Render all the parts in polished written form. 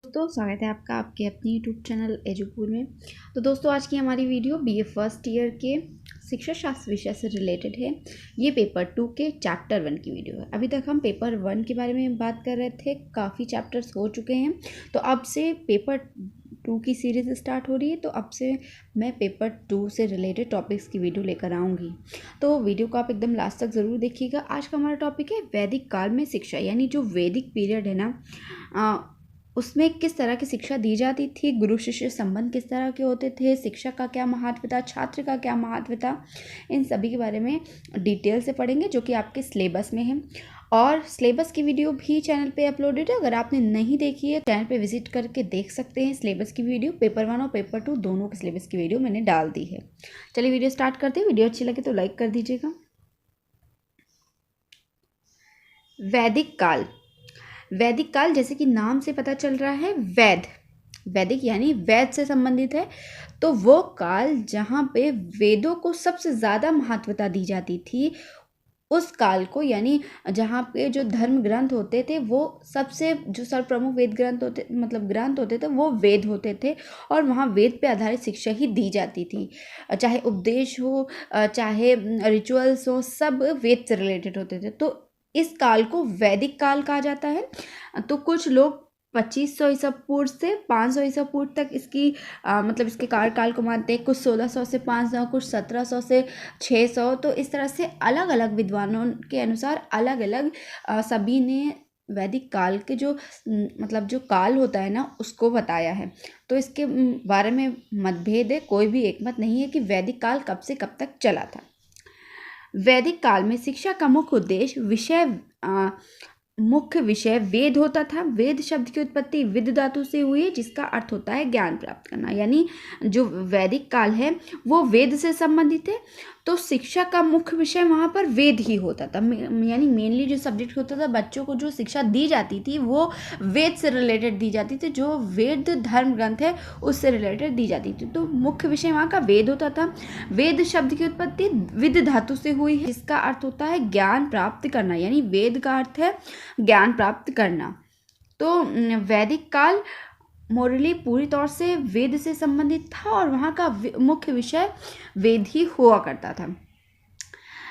दोस्तों स्वागत है आपका आपके अपनी यूट्यूब चैनल एजुपुर में। तो दोस्तों आज की हमारी वीडियो बीए फर्स्ट ईयर के शिक्षा शास्त्र विषय से रिलेटेड है। ये पेपर 2 के चैप्टर 1 की वीडियो है। अभी तक हम पेपर 1 के बारे में बात कर रहे थे, काफ़ी चैप्टर्स हो चुके हैं। तो अब से पेपर 2 की सीरीज़ स्टार्ट हो रही है। तो अब से मैं पेपर 2 से रिलेटेड टॉपिक्स की वीडियो लेकर आऊँगी। तो वीडियो को आप एकदम लास्ट तक ज़रूर देखिएगा। आज का हमारा टॉपिक है वैदिक काल में शिक्षा, यानी जो वैदिक पीरियड है ना, उसमें किस तरह की शिक्षा दी जाती थी, गुरु शिष्य संबंध किस तरह के होते थे, शिक्षक का क्या महत्व था, छात्र का क्या महत्व था, इन सभी के बारे में डिटेल से पढ़ेंगे, जो कि आपके सिलेबस में है। और सिलेबस की वीडियो भी चैनल पे अपलोडेड है। अगर आपने नहीं देखी है चैनल पे विजिट करके देख सकते हैं। सिलेबस की वीडियो पेपर 1 और पेपर 2 दोनों के सिलेबस की वीडियो मैंने डाल दी है। चलिए वीडियो स्टार्ट करते हैं। वीडियो अच्छी लगे तो लाइक कर दीजिएगा। वैदिक काल। वैदिक काल जैसे कि नाम से पता चल रहा है, वैदिक यानी वेद से संबंधित है। तो वो काल जहाँ पे वेदों को सबसे ज़्यादा महत्वता दी जाती थी, उस काल को, यानी जहाँ पे जो धर्म ग्रंथ होते थे वो सबसे जो सर्वप्रमुख वेद ग्रंथ होते, मतलब ग्रंथ होते थे, वो वेद होते थे। और वहाँ वेद पे आधारित शिक्षा ही दी जाती थी। चाहे उपदेश हो, चाहे रिचुअल्स हो, सब वेद से रिलेटेड होते थे। तो इस काल को वैदिक काल कहा जाता है। तो कुछ लोग 2500 ईसा पूर्व से 500 ईसा पूर्व तक इसकी मतलब इसके कार्यकाल को मानते हैं। कुछ 1600 से 500, कुछ 1700 से 600। तो इस तरह से अलग अलग विद्वानों के अनुसार अलग अलग सभी ने वैदिक काल के जो मतलब जो काल होता है ना, उसको बताया है। तो इसके बारे में मतभेद है, कोई भी एकमत नहीं है कि वैदिक काल कब से कब तक चला था। वैदिक काल में शिक्षा का मुख्य विषय वेद होता था। वेद शब्द की उत्पत्ति विद धातु से हुई है, जिसका अर्थ होता है ज्ञान प्राप्त करना। यानी जो वैदिक काल है वो वेद से संबंधित है। तो शिक्षा का मुख्य विषय वहाँ पर वेद ही होता था। यानी मेनली जो सब्जेक्ट होता था, बच्चों को जो शिक्षा दी जाती थी वो वेद से रिलेटेड दी जाती थी। जो वेद धर्म ग्रंथ है उससे रिलेटेड दी जाती थी। तो मुख्य विषय वहाँ का वेद होता था। वेद शब्द की उत्पत्ति विद धातु से हुई है, जिसका अर्थ होता है ज्ञान प्राप्त करना। यानी वेद का अर्थ है ज्ञान प्राप्त करना। तो वैदिक काल मोरली पूरी तौर से वेद से संबंधित था और वहाँ का मुख्य विषय वेद ही हुआ करता था।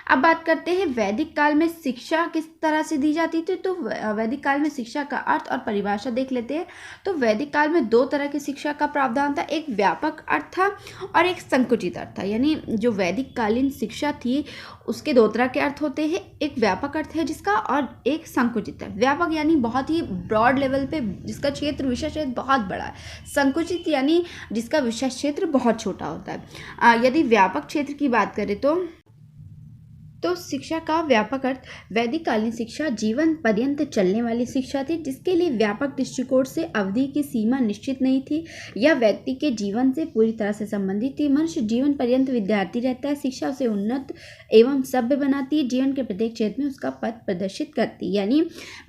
अब बात करते हैं वैदिक काल में शिक्षा किस तरह से दी जाती थी। तो वैदिक काल में शिक्षा का अर्थ और परिभाषा देख लेते हैं। तो वैदिक काल में 2 तरह की शिक्षा का प्रावधान था। एक व्यापक अर्थ था और एक संकुचित अर्थ था। यानी जो वैदिक कालीन शिक्षा थी उसके 2 तरह के अर्थ होते हैं। एक व्यापक अर्थ है जिसका, और एक संकुचित है। व्यापक यानी बहुत ही ब्रॉड लेवल पे, जिसका क्षेत्र विषय क्षेत्र बहुत बड़ा है। संकुचित यानी जिसका विषय क्षेत्र बहुत छोटा होता है। यदि व्यापक क्षेत्र की बात करें तो शिक्षा का व्यापक अर्थ, वैदिक कालीन शिक्षा जीवन पर्यंत चलने वाली शिक्षा थी, जिसके लिए व्यापक दृष्टिकोण से अवधि की सीमा निश्चित नहीं थी। यह व्यक्ति के जीवन से पूरी तरह से संबंधित थी। मनुष्य जीवन पर्यंत विद्यार्थी रहता है। शिक्षा उसे उन्नत एवं सभ्य बनाती है, जीवन के प्रत्येक क्षेत्र में उसका पथ प्रदर्शित करती है। यानी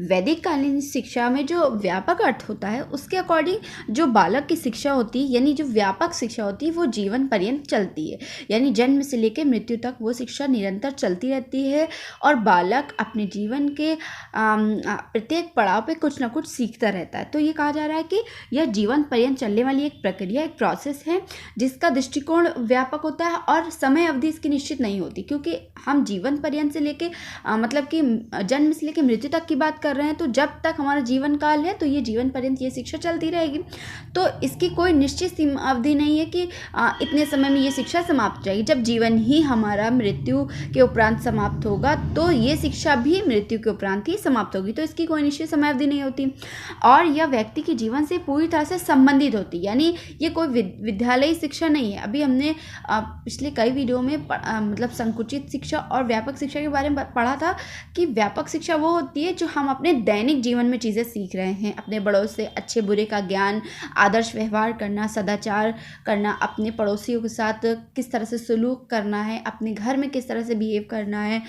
वैदिक कालीन शिक्षा में जो व्यापक अर्थ होता है, उसके अकॉर्डिंग जो बालक की शिक्षा होती है, यानी जो व्यापक शिक्षा होती है, वो जीवन पर्यंत चलती है। यानी जन्म से लेकर मृत्यु तक वो शिक्षा निरंतर चलती रहती है और बालक अपने जीवन के प्रत्येक पड़ाव पे कुछ ना कुछ सीखता रहता है। तो ये कहा जा रहा है कि यह जीवन पर्यंत चलने वाली एक प्रक्रिया, एक प्रोसेस है, जिसका दृष्टिकोण व्यापक होता है और समय अवधि इसकी निश्चित नहीं होती। क्योंकि हम जीवन पर्यंत से लेके मतलब कि जन्म से लेकर मृत्यु तक की बात कर रहे हैं। तो जब तक हमारा जीवन काल है तो ये जीवन पर्यंत ये शिक्षा चलती रहेगी। तो इसकी कोई निश्चित अवधि नहीं है कि इतने समय में ये शिक्षा समाप्त हो जाएगी। जब जीवन ही हमारा मृत्यु के उपरांत समाप्त होगा तो ये शिक्षा भी मृत्यु के उपरांत ही समाप्त होगी। तो इसकी कोई निश्चित समय अवधि नहीं होती और यह व्यक्ति के जीवन से पूरी तरह से संबंधित होती। यानी ये कोई विद्यालयी शिक्षा नहीं है। अभी हमने पिछले कई वीडियो में मतलब संकुचित शिक्षा और व्यापक शिक्षा के बारे में पढ़ा था कि व्यापक शिक्षा वो होती है जो हम अपने दैनिक जीवन में चीज़ें सीख रहे हैं। अपने बड़ों से अच्छे बुरे का ज्ञान, आदर्श व्यवहार करना, सदाचार करना, अपने पड़ोसियों के साथ किस तरह से सलूक करना है, अपने घर में किस तरह से बिहेव करना है,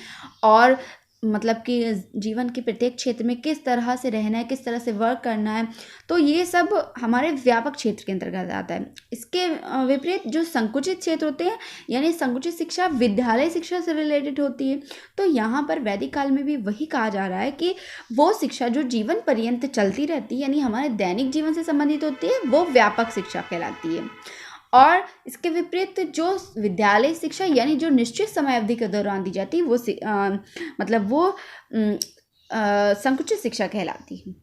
और मतलब कि जीवन के प्रत्येक क्षेत्र में किस तरह से रहना है, किस तरह से वर्क करना है, तो ये सब हमारे व्यापक क्षेत्र के अंतर्गत आता है। इसके विपरीत जो संकुचित क्षेत्र होते हैं, यानी संकुचित शिक्षा विद्यालय शिक्षा से रिलेटेड होती है। तो यहाँ पर वैदिक काल में भी वही कहा जा रहा है कि वो शिक्षा जो जीवन पर्यंत चलती रहती है, यानी हमारे दैनिक जीवन से संबंधित होती है, वो व्यापक शिक्षा कहलाती है। और इसके विपरीत जो विद्यालय शिक्षा यानी जो निश्चित समय अवधि के दौरान दी जाती है, वो मतलब वो संकुचित शिक्षा कहलाती है।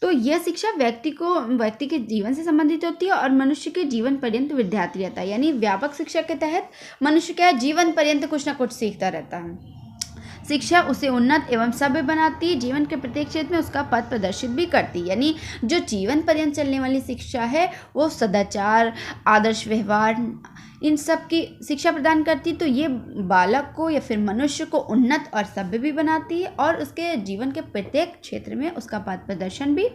तो यह शिक्षा व्यक्ति के जीवन से संबंधित होती है और मनुष्य के जीवन पर्यंत विद्यार्थी रहता है। यानी व्यापक शिक्षा के तहत मनुष्य क्या जीवन पर्यंत कुछ ना कुछ सीखता रहता है। शिक्षा उसे उन्नत एवं सभ्य बनाती है, जीवन के प्रत्येक क्षेत्र में उसका पथ प्रदर्शित भी करती है। यानी जो जीवन पर्यंत चलने वाली शिक्षा है वो सदाचार, आदर्श व्यवहार, इन सब की शिक्षा प्रदान करती है। तो ये बालक को या फिर मनुष्य को उन्नत और सभ्य भी बनाती है और उसके जीवन के प्रत्येक क्षेत्र में उसका पथ प्रदर्शन भी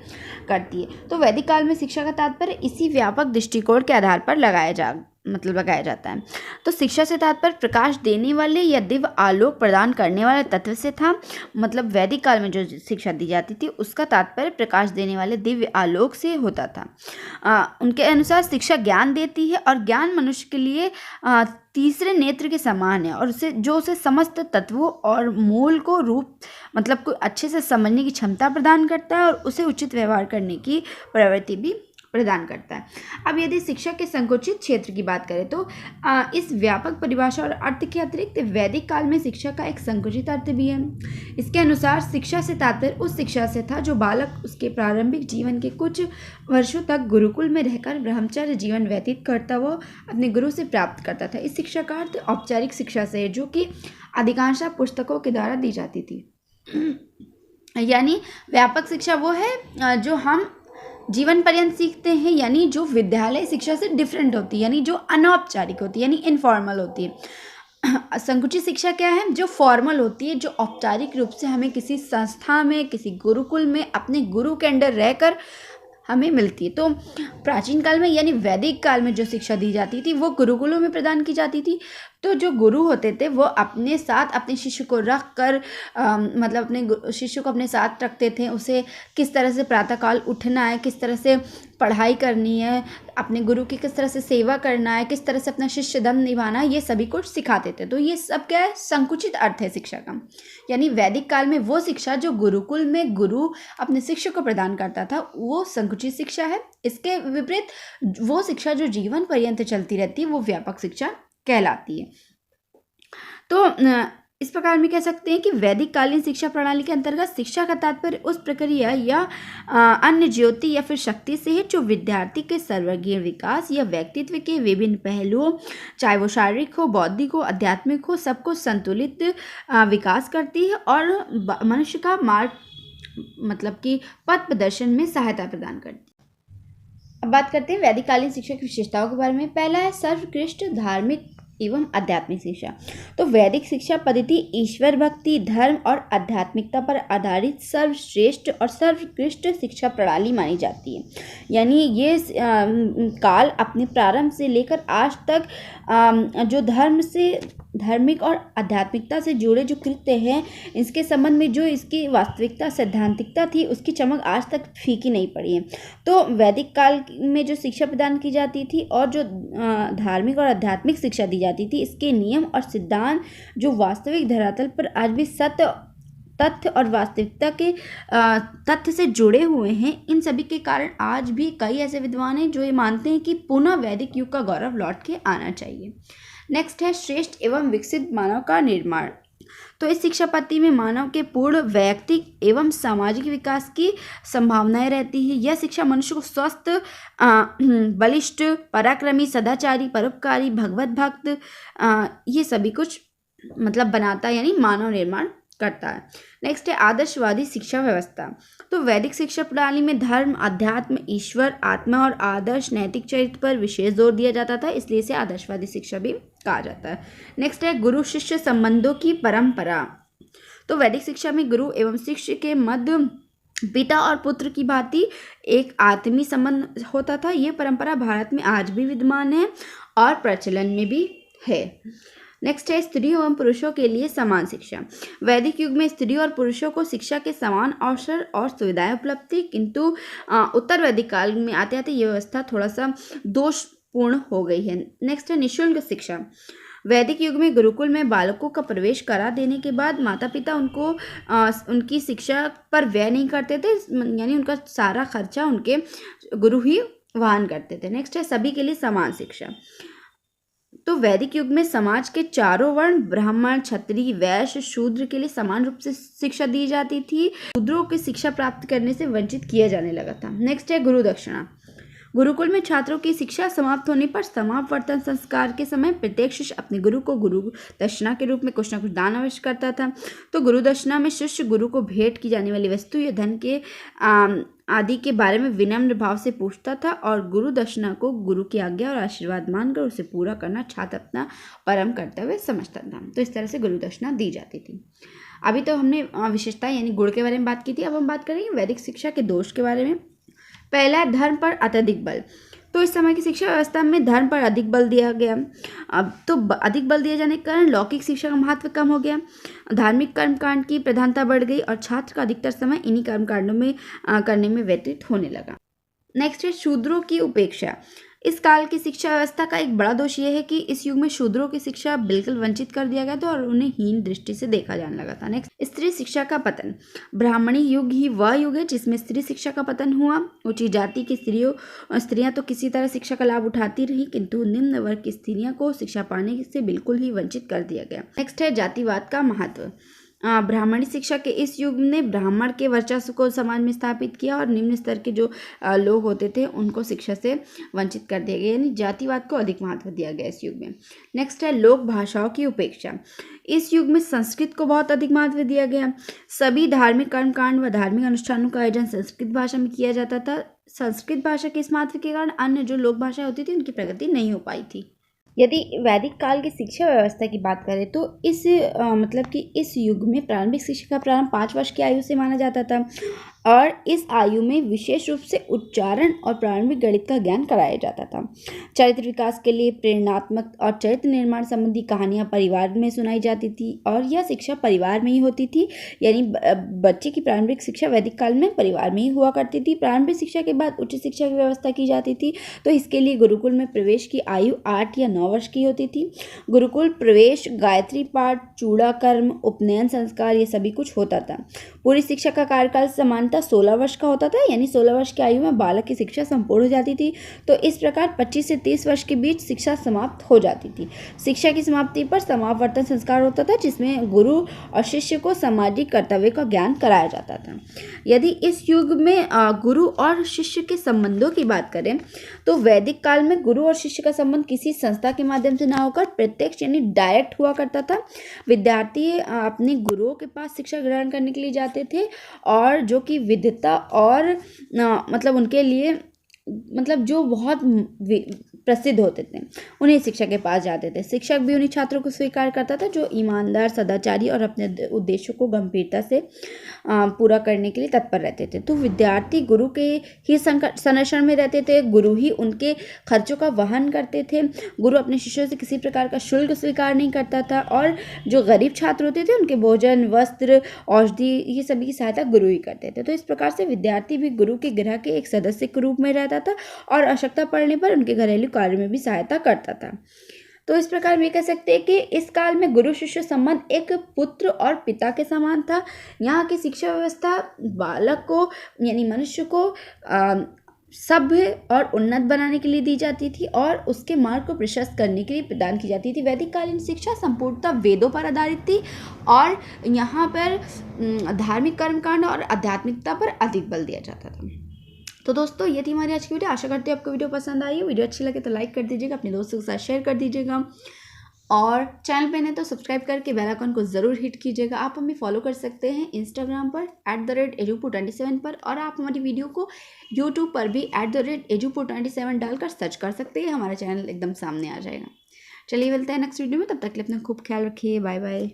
करती है। तो वैदिक काल में शिक्षा का तात्पर्य इसी व्यापक दृष्टिकोण के आधार पर लगाया जाता है। तो शिक्षा से तात्पर्य प्रकाश देने वाले या दिव्य आलोक प्रदान करने वाले तत्व से था। मतलब वैदिक काल में जो शिक्षा दी जाती थी उसका तात्पर्य प्रकाश देने वाले दिव्य आलोक से होता था। उनके अनुसार शिक्षा ज्ञान देती है और ज्ञान मनुष्य के लिए तीसरे नेत्र के समान है और उसे समस्त तत्वों और मूल को रूप मतलब को अच्छे से समझने की क्षमता प्रदान करता है और उसे उचित व्यवहार करने की प्रवृत्ति भी प्रदान करता है। अब यदि शिक्षा के संकुचित क्षेत्र की बात करें तो इस व्यापक परिभाषा और अर्थ के अतिरिक्त वैदिक काल में शिक्षा का एक संकुचित अर्थ भी है। इसके अनुसार शिक्षा से तात्पर्य उस शिक्षा से था जो बालक उसके प्रारंभिक जीवन के कुछ वर्षों तक गुरुकुल में रहकर ब्रह्मचर्य जीवन व्यतीत करता हुआ अपने गुरु से प्राप्त करता था। इस शिक्षा का अर्थ औपचारिक शिक्षा से है, जो कि अधिकांश पुस्तकों के द्वारा दी जाती थी। यानी व्यापक शिक्षा वो है जो हम जीवन पर्यंत सीखते हैं, यानी जो विद्यालय शिक्षा से डिफरेंट होती है, यानी जो अनौपचारिक होती है, यानी इनफॉर्मल होती है। संकुचित शिक्षा क्या है? जो फॉर्मल होती है, जो औपचारिक रूप से हमें किसी संस्था में, किसी गुरुकुल में अपने गुरु के अंडर रहकर हमें मिलती है। तो प्राचीन काल में यानी वैदिक काल में जो शिक्षा दी जाती थी वो गुरुकुलों में प्रदान की जाती थी। तो जो गुरु होते थे वो अपने साथ अपने शिष्य को रख कर मतलब अपने शिष्य को अपने साथ रखते थे। उसे किस तरह से प्रातःकाल उठना है, किस तरह से पढ़ाई करनी है, अपने गुरु की किस तरह से सेवा करना है, किस तरह से अपना शिष्य धर्म निभाना है, ये सभी कुछ सिखाते थे। तो ये सब क्या है? संकुचित अर्थ है शिक्षा का। यानी वैदिक काल में वो शिक्षा जो गुरुकुल में गुरु अपने शिष्य को प्रदान करता था वो संकुचित शिक्षा है। इसके विपरीत वो शिक्षा जो जीवन पर्यंत चलती रहती है वो व्यापक शिक्षा कहलाती है। तो इस प्रकार में कह सकते हैं कि वैदिक कालीन शिक्षा प्रणाली के अंतर्गत शिक्षा का तात्पर्य उस प्रक्रिया या अन्य ज्योति या फिर शक्ति से है जो विद्यार्थी के सर्वांगीण विकास या व्यक्तित्व के विभिन्न पहलुओं, चाहे वो शारीरिक हो, बौद्धिक हो, आध्यात्मिक हो, सबको संतुलित विकास करती है और मनुष्य का मार्ग मतलब कि पथ प्रदर्शन में सहायता प्रदान करती है। अब बात करते हैं वैदिक कालीन शिक्षा की विशेषताओं के बारे में। पहला है सर्वोत्कृष्ट धार्मिक एवं आध्यात्मिक शिक्षा। तो वैदिक शिक्षा पद्धति ईश्वर भक्ति, धर्म और आध्यात्मिकता पर आधारित सर्वश्रेष्ठ और सर्वोत्कृष्ट शिक्षा प्रणाली मानी जाती है। यानी ये काल अपने प्रारंभ से लेकर आज तक जो धार्मिक और आध्यात्मिकता से जुड़े जो कृत्य हैं, इसके संबंध में जो इसकी वास्तविकता सैद्धांतिकता थी उसकी चमक आज तक फीकी नहीं पड़ी है। तो वैदिक काल में जो शिक्षा प्रदान की जाती थी और जो धार्मिक और आध्यात्मिक शिक्षा दी जाती थी, इसके नियम और सिद्धांत जो वास्तविक धरातल पर आज भी तथ्य और वास्तविकता के तथ्य से जुड़े हुए हैं। इन सभी के कारण आज भी कई ऐसे विद्वान हैं जो ये मानते हैं कि पुनः वैदिक युग का गौरव लौट के आना चाहिए। नेक्स्ट है श्रेष्ठ एवं विकसित मानव का निर्माण। तो इस शिक्षा पद्धति में मानव के पूर्ण वैयक्तिक एवं सामाजिक विकास की संभावनाएं रहती है। यह शिक्षा मनुष्य को स्वस्थ, बलिष्ठ, पराक्रमी, सदाचारी, परोपकारी, भगवत भक्त ये सभी कुछ मतलब बनाता है, यानी मानव निर्माण करता है। नेक्स्ट है आदर्शवादी शिक्षा व्यवस्था। तो वैदिक शिक्षा प्रणाली में धर्म, अध्यात्म, ईश्वर, आत्मा और आदर्श नैतिक चरित्र पर विशेष जोर दिया जाता था, इसलिए इसे आदर्शवादी शिक्षा भी कहा जाता है। नेक्स्ट है गुरु शिष्य संबंधों की परंपरा। तो वैदिक शिक्षा में गुरु एवं शिष्य के मध्य पिता और पुत्र की भांति एक आत्मीय संबंध होता था। ये परंपरा भारत में आज भी विद्यमान है और प्रचलन में भी है। नेक्स्ट है स्त्रियों एवं पुरुषों के लिए समान शिक्षा। वैदिक युग में स्त्रियों और पुरुषों को शिक्षा के समान अवसर और सुविधाएं उपलब्ध थी, किंतु उत्तर वैदिक काल में आते आते ये व्यवस्था थोड़ा सा दोषपूर्ण हो गई है। नेक्स्ट है निःशुल्क शिक्षा। वैदिक युग में गुरुकुल में बालकों का प्रवेश करा देने के बाद माता पिता उनको उनकी शिक्षा पर व्यय नहीं करते थे, यानी उनका सारा खर्चा उनके गुरु ही वहन करते थे। नेक्स्ट है सभी के लिए समान शिक्षा। तो वैदिक युग में समाज के चारों वर्ण ब्राह्मण, क्षत्रिय, वैश्य, शूद्र के लिए समान रूप से शिक्षा दी जाती थी। शूद्रों की शिक्षा प्राप्त करने से वंचित किया जाने लगा था। नेक्स्ट है गुरु दक्षिणा। गुरुकुल में छात्रों की शिक्षा समाप्त होने पर समावर्तन संस्कार के समय प्रत्येक शिष्य अपने गुरु को गुरु दक्षिणा के रूप में कुछ न कुछ दान अवश्य करता था। तो गुरु दक्षिणा में शिष्य गुरु को भेंट की जाने वाली वस्तु या धन के आदि के बारे में विनम्र भाव से पूछता था और गुरु दक्षिणा को गुरु की आज्ञा और आशीर्वाद मानकर उसे पूरा करना छात्र अपना परम कर्तव्य समझता था। तो इस तरह से गुरु दक्षिणा दी जाती थी। अभी तो हमने विशेषता यानी गुण के बारे में बात की थी, अब हम बात करेंगे वैदिक शिक्षा के दोष के बारे में। पहला है धर्म पर अत्यधिक बल। तो इस समय की शिक्षा व्यवस्था में धर्म पर अधिक बल दिया गया। अब तो अधिक बल दिए जाने के कारण लौकिक शिक्षा का महत्व कम हो गया, धार्मिक कर्मकांड की प्रधानता बढ़ गई और छात्र का अधिकतर समय इन्हीं कर्मकांडों में करने में व्यतीत होने लगा। नेक्स्ट है शूद्रों की उपेक्षा। इस काल की शिक्षा व्यवस्था का एक बड़ा दोष यह है कि इस युग में शूद्रों की शिक्षा बिल्कुल वंचित कर दिया गया था और उन्हें हीन दृष्टि से देखा जाने लगा था। नेक्स्ट स्त्री शिक्षा का पतन। ब्राह्मणी युग ही वह युग है जिसमें स्त्री शिक्षा का पतन हुआ। ऊंची जाति की स्त्रियां तो किसी तरह शिक्षा का लाभ उठाती रही, किंतु निम्न वर्ग की स्त्रियों को शिक्षा पाने से बिल्कुल ही वंचित कर दिया गया। नेक्स्ट है जातिवाद का महत्व। ब्राह्मणी शिक्षा के इस युग ने ब्राह्मण के वर्चस्व को समाज में स्थापित किया और निम्न स्तर के जो लोग होते थे उनको शिक्षा से वंचित कर दिया गया, यानी जातिवाद को अधिक महत्व दिया गया इस युग में। नेक्स्ट है लोक भाषाओं की उपेक्षा। इस युग में संस्कृत को बहुत अधिक महत्व दिया गया। सभी धार्मिक कर्मकांड व धार्मिक अनुष्ठानों का आयोजन संस्कृत भाषा में किया जाता था। संस्कृत भाषा के इस महत्व के कारण अन्य जो लोक भाषाएं होती थी उनकी प्रगति नहीं हो पाई थी। यदि वैदिक काल की शिक्षा व्यवस्था की बात करें तो इस मतलब कि इस युग में प्रारंभिक शिक्षा का प्रारंभ 5 वर्ष की आयु से माना जाता था और इस आयु में विशेष रूप से उच्चारण और प्रारंभिक गणित का ज्ञान कराया जाता था। चरित्र विकास के लिए प्रेरणात्मक और चरित्र निर्माण संबंधी कहानियां परिवार में सुनाई जाती थी और यह शिक्षा परिवार में ही होती थी, यानी बच्चे की प्रारंभिक शिक्षा वैदिक काल में परिवार में ही हुआ करती थी। प्रारंभिक शिक्षा के बाद उच्च शिक्षा की व्यवस्था की जाती थी, तो इसके लिए गुरुकुल में प्रवेश की आयु 8 या 9 वर्ष की होती थी। गुरुकुल प्रवेश, गायत्री पाठ, चूड़ा कर्म, उपनयन संस्कार ये सभी कुछ होता था। पूरी शिक्षा का कार्यकाल समानता 16 वर्ष का होता था, यानी 16 वर्ष की आयु में बालक की शिक्षा संपूर्ण हो जाती थी। तो इस प्रकार 25 से 30 वर्ष के बीच शिक्षा समाप्त हो जाती थी। शिक्षा की समाप्ति पर समावर्तन संस्कार होता था जिसमें गुरु और शिष्य को सामाजिक कर्तव्य का ज्ञान कराया जाता था। यदि इस युग में गुरु और शिष्य के संबंधों की बात करें तो वैदिक काल में गुरु और शिष्य का संबंध किसी संस्था के माध्यम से ना होकर प्रत्यक्ष यानी डायरेक्ट हुआ करता था। विद्यार्थी अपने गुरुओं के पास शिक्षा ग्रहण करने के लिए जाते थे और जो कि विद्वता और मतलब उनके लिए मतलब जो बहुत प्रसिद्ध होते थे उन्हें शिक्षा के पास जाते थे। शिक्षक भी उन्हीं छात्रों को स्वीकार करता था जो ईमानदार, सदाचारी और अपने उद्देश्यों को गंभीरता से पूरा करने के लिए तत्पर रहते थे। तो विद्यार्थी गुरु के ही संरक्षण में रहते थे, गुरु ही उनके खर्चों का वहन करते थे। गुरु अपने शिष्यों से किसी प्रकार का शुल्क स्वीकार नहीं करता था और जो गरीब छात्र होते थे उनके भोजन, वस्त्र, औषधि ये सभी की सहायता गुरु ही करते थे। तो इस प्रकार से विद्यार्थी भी गुरु के गृह के एक सदस्य के रूप में रहता था और आवश्यकता पड़ने पर उनके घरेलू कार्य में भी सहायता करता था। तो इस प्रकार हम ये कह सकते हैं कि इस काल में गुरु शिष्य संबंध एक पुत्र और पिता के समान था। यहाँ की शिक्षा व्यवस्था बालक को यानी मनुष्य को सभ्य और उन्नत बनाने के लिए दी जाती थी और उसके मार्ग को प्रशस्त करने के लिए प्रदान की जाती थी। वैदिक कालीन शिक्षा संपूर्णतः वेदों पर आधारित थी और यहाँ पर धार्मिक कर्मकांड और आध्यात्मिकता पर अधिक बल दिया जाता था। तो दोस्तों ये थी हमारी आज की वीडियो। आशा करती हूँ आपको वीडियो पसंद आई हो। वीडियो अच्छी लगे तो लाइक कर दीजिएगा, अपने दोस्तों के साथ शेयर कर दीजिएगा और चैनल पे नहीं तो सब्सक्राइब करके बेल आइकन को ज़रूर हिट कीजिएगा। आप हमें फॉलो कर सकते हैं इंस्टाग्राम पर @edupur27 पर और आप हमारी वीडियो को यूट्यूब पर भी @edupur27 डालकर सर्च कर सकते हैं। हमारा चैनल एकदम सामने आ जाएगा। चलिए मिलते हैं नेक्स्ट वीडियो में, तब तक के लिए अपना खूब ख्याल रखिए। Bye bye.